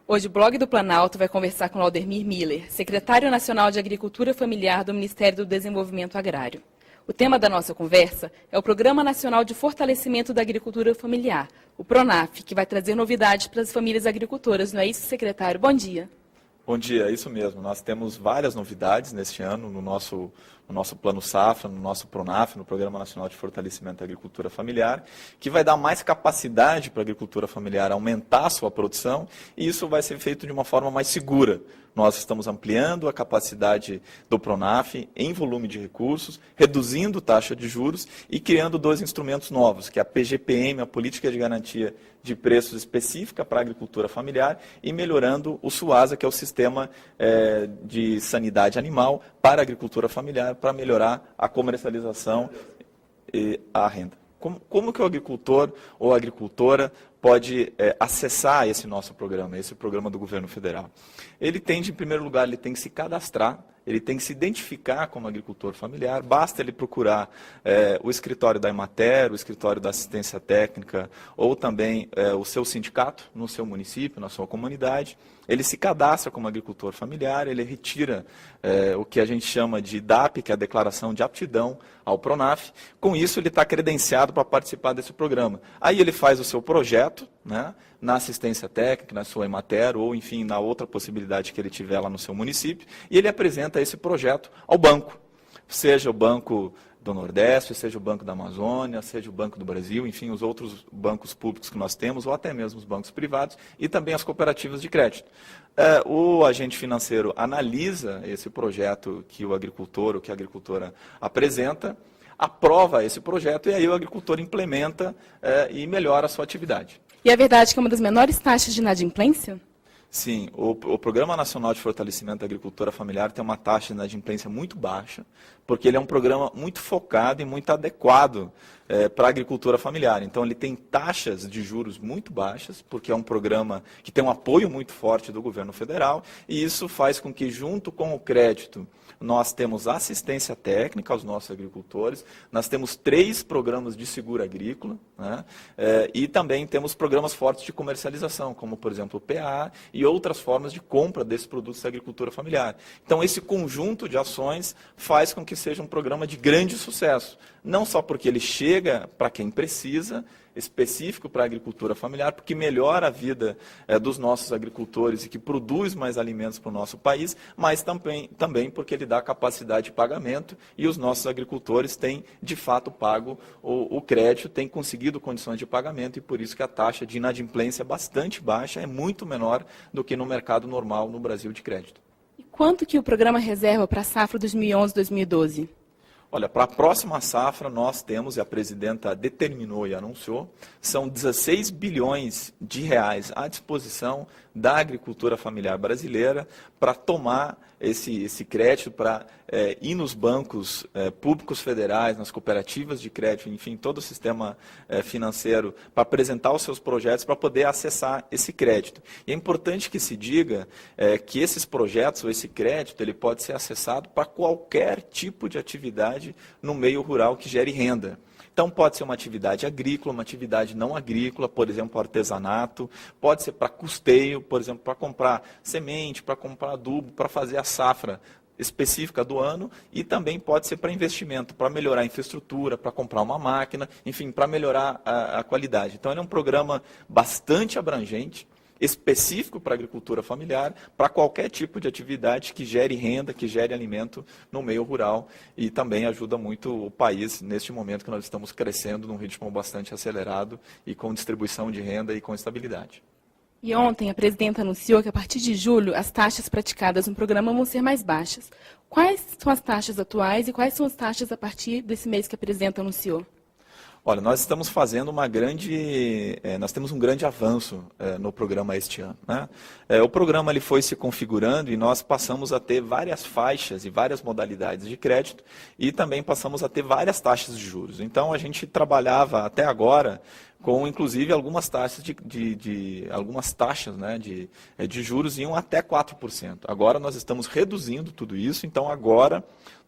Hoje o Blog do Planalto vai conversar com Laudemir Miller, secretário nacional de Agricultura Familiar do Ministério do Desenvolvimento Agrário. O tema da nossa conversa é o Programa Nacional de Fortalecimento da Agricultura Familiar, o PRONAF, que vai trazer novidades para as famílias agricultoras. Não é isso, secretário? Bom dia. Bom dia, é isso mesmo. Nós temos várias novidades neste ano no nosso Plano Safra, no nosso PRONAF, no Programa Nacional de Fortalecimento da Agricultura Familiar, que vai dar mais capacidade para a agricultura familiar aumentar a sua produção, e isso vai ser feito de uma forma mais segura. Nós estamos ampliando a capacidade do PRONAF em volume de recursos, reduzindo taxa de juros e criando dois instrumentos novos, que é a PGPM, a Política de Garantia de Preços Específica para a Agricultura Familiar, e melhorando o SUASA, que é o Sistema de Sanidade Animal para a Agricultura Familiar, para melhorar a comercialização e a renda. Como que o agricultor ou a agricultora pode acessar esse nosso programa, esse programa do governo federal? Ele tem, em primeiro lugar, ele tem que se cadastrar, ele tem que se identificar como agricultor familiar, basta ele procurar o escritório da Emater, o escritório da assistência técnica, ou também o seu sindicato no seu município, na sua comunidade. Ele se cadastra como agricultor familiar, ele retira o que a gente chama de DAP, que é a Declaração de Aptidão ao PRONAF. Com isso, ele está credenciado para participar desse programa. Aí ele faz o seu projeto, né, na assistência técnica, na sua Emater, ou enfim, na outra possibilidade que ele tiver lá no seu município, e ele apresenta esse projeto ao banco, seja o Banco do Nordeste, seja o Banco da Amazônia, seja o Banco do Brasil, enfim, os outros bancos públicos que nós temos, ou até mesmo os bancos privados, e também as cooperativas de crédito. O agente financeiro analisa esse projeto que o agricultor ou que a agricultora apresenta, aprova esse projeto, e aí o agricultor implementa e melhora a sua atividade. E é verdade que é uma das menores taxas de inadimplência? Sim, o Programa Nacional de Fortalecimento da Agricultura Familiar tem uma taxa de inadimplência muito baixa, porque ele é um programa muito focado e muito adequado para a agricultura familiar. Então, ele tem taxas de juros muito baixas, porque é um programa que tem um apoio muito forte do governo federal, e isso faz com que, junto com o crédito, nós temos assistência técnica aos nossos agricultores, nós temos 3 programas de seguro agrícola, né, e também temos programas fortes de comercialização, como, por exemplo, o PA e outras formas de compra desses produtos da agricultura familiar. Então, esse conjunto de ações faz com que seja um programa de grande sucesso, não só porque ele chega para quem precisa, específico para a agricultura familiar, porque melhora a vida dos nossos agricultores e que produz mais alimentos para o nosso país, mas também porque ele dá capacidade de pagamento e os nossos agricultores têm, de fato, pago o crédito, têm conseguido condições de pagamento, e por isso que a taxa de inadimplência é bastante baixa, é muito menor do que no mercado normal no Brasil de crédito. E quanto que o programa reserva para a safra 2011-2012? Olha, para a próxima safra nós temos, e a presidenta determinou e anunciou, são 16 bilhões de reais à disposição da agricultura familiar brasileira para tomar esse crédito, para ir nos bancos públicos federais, nas cooperativas de crédito, enfim, todo o sistema financeiro, para apresentar os seus projetos, para poder acessar esse crédito. E é importante que se diga que esses projetos, ou esse crédito, ele pode ser acessado para qualquer tipo de atividade no meio rural que gere renda. Então, pode ser uma atividade agrícola, uma atividade não agrícola, por exemplo, artesanato, pode ser para custeio, por exemplo, para comprar semente, para comprar adubo, para fazer a safra específica do ano, e também pode ser para investimento, para melhorar a infraestrutura, para comprar uma máquina, enfim, para melhorar a qualidade. Então, ele é um programa bastante abrangente, específico para a agricultura familiar, para qualquer tipo de atividade que gere renda, que gere alimento no meio rural, e também ajuda muito o país neste momento que nós estamos crescendo num ritmo bastante acelerado e com distribuição de renda e com estabilidade. E ontem a presidenta anunciou que a partir de julho as taxas praticadas no programa vão ser mais baixas. Quais são as taxas atuais e quais são as taxas a partir desse mês que a presidenta anunciou? Olha, nós estamos fazendo nós temos um grande avanço no programa este ano, né? O programa ele foi se configurando e nós passamos a ter várias faixas e várias modalidades de crédito, e também passamos a ter várias taxas de juros. Então, a gente trabalhava até agora com, inclusive, algumas taxas né, de juros iam até 4%. Agora nós estamos reduzindo tudo isso, então agora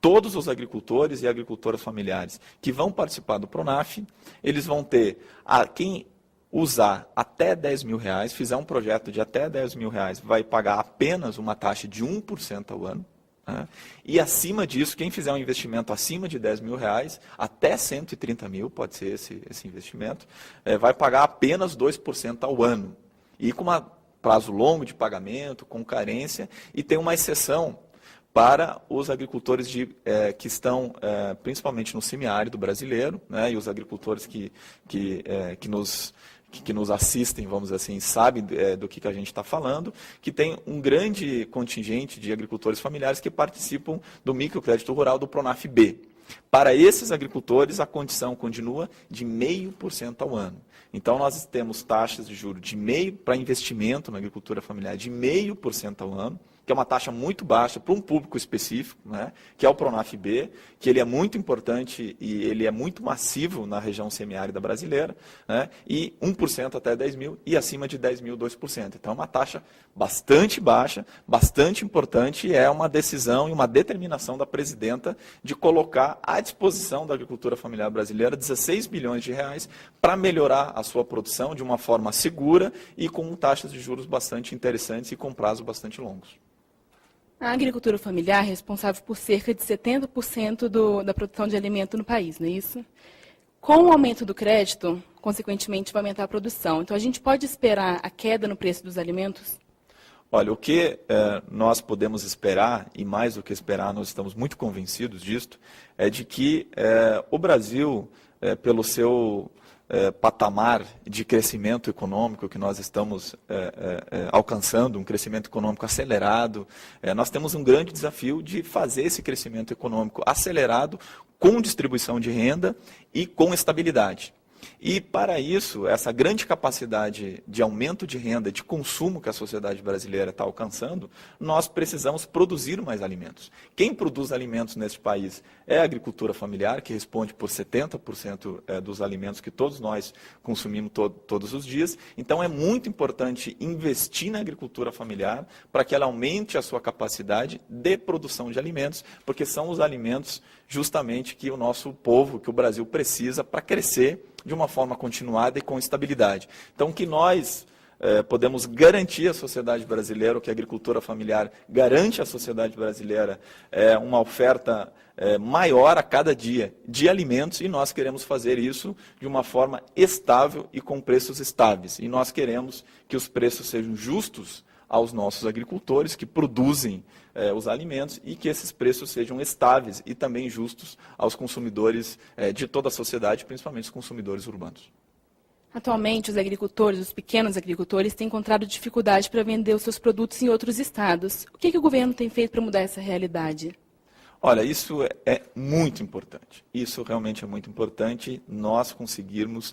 todos os agricultores e agricultoras familiares que vão participar do PRONAF, eles vão ter, quem usar até R$10.000, fizer um projeto de até R$10.000, vai pagar apenas uma taxa de 1% ao ano. Né? E acima disso, quem fizer um investimento acima de R$10.000, até 130 mil, pode ser esse investimento, vai pagar apenas 2% ao ano. E com um prazo longo de pagamento, com carência, e tem uma exceção para os agricultores que estão principalmente no semiárido brasileiro, né, e os agricultores que nos assistem, vamos dizer assim, sabem do que a gente está falando, que tem um grande contingente de agricultores familiares que participam do microcrédito rural do Pronaf-B. Para esses agricultores, a condição continua de 0,5% ao ano. Então, nós temos taxas de juros de para investimento na agricultura familiar de 0,5% ao ano, que é uma taxa muito baixa para um público específico, né, que é o Pronaf-B, que ele é muito importante e ele é muito massivo na região semiárida brasileira, né, e 1% até 10 mil e acima de 10 mil, 2%. Então, é uma taxa bastante baixa, bastante importante, e é uma decisão e uma determinação da presidenta de colocar à disposição da agricultura familiar brasileira 16 bilhões de reais para melhorar a sua produção de uma forma segura e com taxas de juros bastante interessantes e com prazos bastante longos. A agricultura familiar é responsável por cerca de 70% da produção de alimento no país, não é isso? Com o aumento do crédito, consequentemente, vai aumentar a produção. Então, a gente pode esperar a queda no preço dos alimentos? Olha, o que nós podemos esperar, e mais do que esperar, nós estamos muito convencidos disto, é de que o Brasil, pelo seu patamar de crescimento econômico que nós estamos alcançando, um crescimento econômico acelerado, nós temos um grande desafio de fazer esse crescimento econômico acelerado com distribuição de renda e com estabilidade. E, para isso, essa grande capacidade de aumento de renda, de consumo que a sociedade brasileira está alcançando, nós precisamos produzir mais alimentos. Quem produz alimentos neste país é a agricultura familiar, que responde por 70% dos alimentos que todos nós consumimos todos os dias. Então, é muito importante investir na agricultura familiar para que ela aumente a sua capacidade de produção de alimentos, porque são os alimentos justamente que o nosso povo, que o Brasil precisa para crescer de uma forma continuada e com estabilidade. Então, que nós podemos garantir à sociedade brasileira, o que a agricultura familiar garante à sociedade brasileira, uma oferta maior a cada dia de alimentos, e nós queremos fazer isso de uma forma estável e com preços estáveis. E nós queremos que os preços sejam justos aos nossos agricultores que produzem os alimentos, e que esses preços sejam estáveis e também justos aos consumidores de toda a sociedade, principalmente os consumidores urbanos. Atualmente, os agricultores, os pequenos agricultores, têm encontrado dificuldade para vender os seus produtos em outros estados. O que o governo tem feito para mudar essa realidade? Olha, isso é muito importante. Isso realmente é muito importante, nós conseguirmos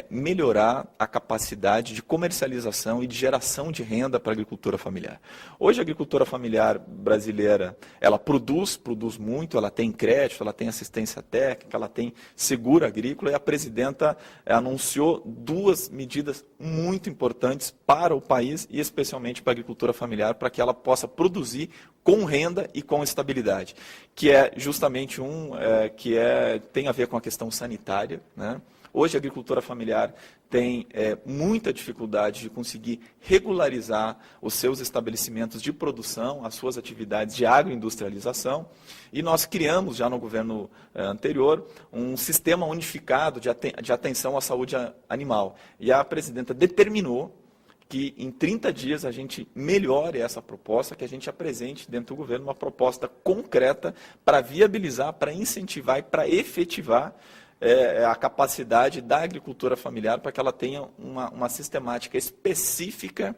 melhorar a capacidade de comercialização e de geração de renda para a agricultura familiar. Hoje a agricultura familiar brasileira, ela produz muito, ela tem crédito, ela tem assistência técnica, ela tem seguro agrícola, e a presidenta anunciou 2 medidas muito importantes para o país e especialmente para a agricultura familiar, para que ela possa produzir com renda e com estabilidade, que é justamente tem a ver com a questão sanitária, né? Hoje a agricultura familiar tem muita dificuldade de conseguir regularizar os seus estabelecimentos de produção, as suas atividades de agroindustrialização, e nós criamos já no governo anterior um sistema unificado de atenção à saúde animal, e a presidenta determinou que em 30 dias a gente melhore essa proposta, que a gente apresente dentro do governo uma proposta concreta para viabilizar, para incentivar e para efetivar a capacidade da agricultura familiar, para que ela tenha uma sistemática específica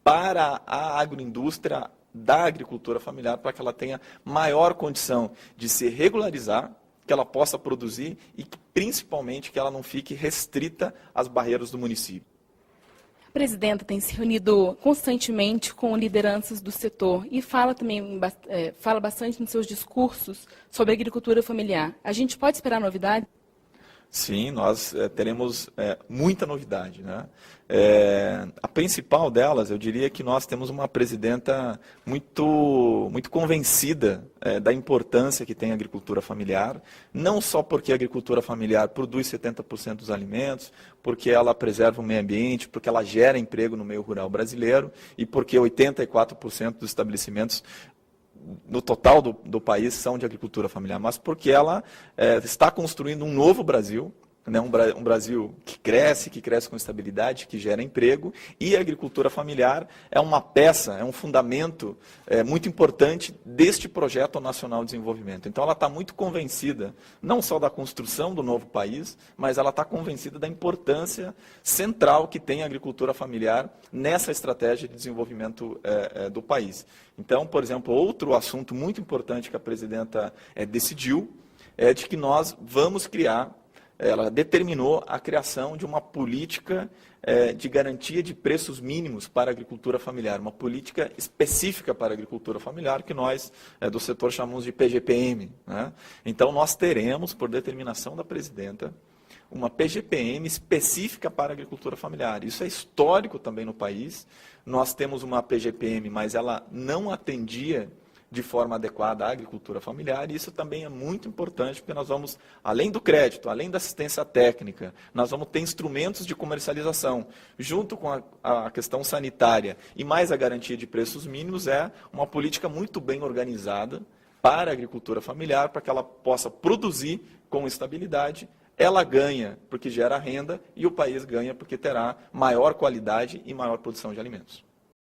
para a agroindústria da agricultura familiar, para que ela tenha maior condição de se regularizar, que ela possa produzir e que, principalmente, que ela não fique restrita às barreiras do município. A presidenta tem se reunido constantemente com lideranças do setor e fala bastante nos seus discursos sobre a agricultura familiar. A gente pode esperar novidades? Sim, nós teremos muita novidade, né? A principal delas, eu diria que nós temos uma presidenta muito convencida da importância que tem a agricultura familiar, não só porque a agricultura familiar produz 70% dos alimentos, porque ela preserva o meio ambiente, porque ela gera emprego no meio rural brasileiro e porque 84% dos estabelecimentos no total do país são de agricultura familiar, mas porque ela está construindo um novo Brasil, né, um Brasil que cresce com estabilidade, que gera emprego, e a agricultura familiar é uma peça, é um fundamento muito importante deste projeto nacional de desenvolvimento. Então ela está muito convencida, não só da construção do novo país, mas ela está convencida da importância central que tem a agricultura familiar nessa estratégia de desenvolvimento do país. Então, por exemplo, outro assunto muito importante que a presidenta decidiu é de que nós vamos criar, ela determinou a criação de uma política de garantia de preços mínimos para a agricultura familiar, uma política específica para a agricultura familiar, que nós do setor chamamos de PGPM, né? Então, nós teremos, por determinação da presidenta, uma PGPM específica para a agricultura familiar. Isso é histórico também no país. Nós temos uma PGPM, mas ela não atendia de forma adequada à agricultura familiar, e isso também é muito importante, porque nós vamos, além do crédito, além da assistência técnica, nós vamos ter instrumentos de comercialização, junto com a questão sanitária e mais a garantia de preços mínimos, é uma política muito bem organizada para a agricultura familiar, para que ela possa produzir com estabilidade. Ela ganha porque gera renda e o país ganha porque terá maior qualidade e maior produção de alimentos.